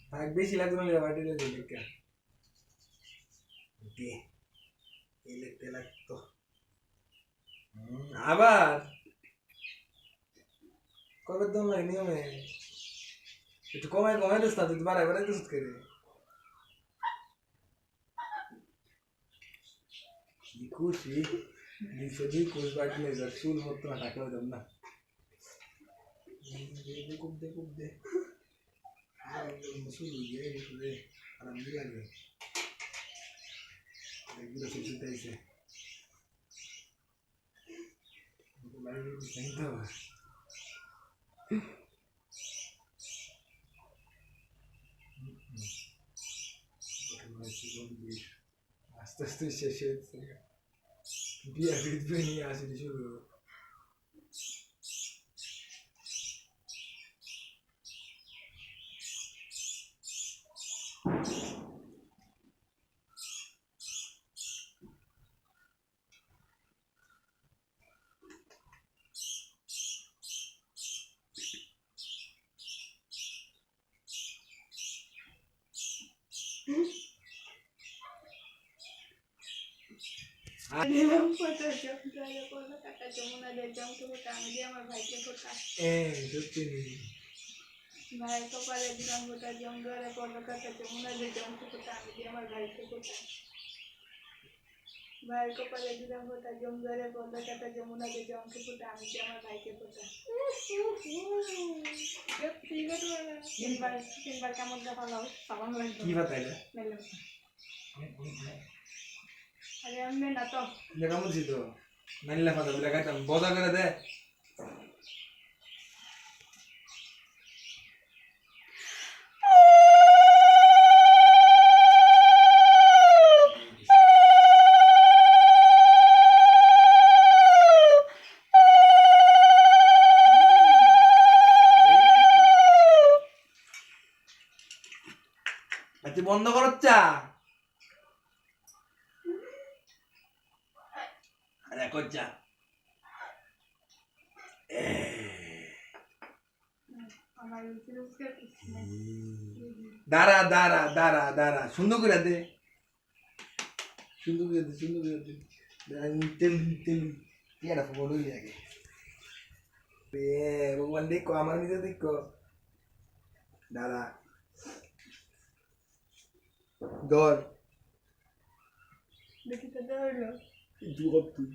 ভাগ বেশি লাগবে না বাটি লে দিলে কে দে তেলে লাগতো আবার কবে দম লাগে নিয়মে একটু কমায় দিস না তুই বাড়াই বাড়াই দিস করে কি খুশি দিশে দুই কোষ বাটলে যা চুল মতো টাকা দাম না খুব দে শুরু হয়ে গেছে আরাম লাগে এগুলো কিছু দিয়েছে বাইরে দিতে হবে আস্তে আস্তে শেষ হচ্ছে বিয়া বিয়ে নিয়ে আসিনি শুরু ভাই কপালে দিলাম গোটা জঙ্গলে পড়লো কাটা যমুনাদের জঙ্ক কোটা আমি দিয়ে আমার ভাইকে কোটা ভাই কপালে দিলাম গোটা জঙ্গলে পড়লো কাটা যমুনাদের জঙ্ক কোটা আমি দিয়ে আমার ভাইকে কোটা তিনবার কেমন দেখা লাও সাবান লাগবে কি বাতাইলে আরে আমি না তো লেখা মুছি তো নাইলে ফাটা লেখাইতাম বজা করে দে তুই বন্ধ করচ্ছা আরে করছা দাঁড়া দাঁড়া দাঁড়া দাঁড়া সুন্দর করে দে সুন্দর করে দে সুন্দর করে দে তেল তেল পেয়ারা ফোন হয়ে আগে ভগবান দেখো আমার নিজে দেখো দাঁড়া ধর দেখি তো ধরলো তুই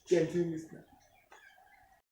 টেনশন নিস না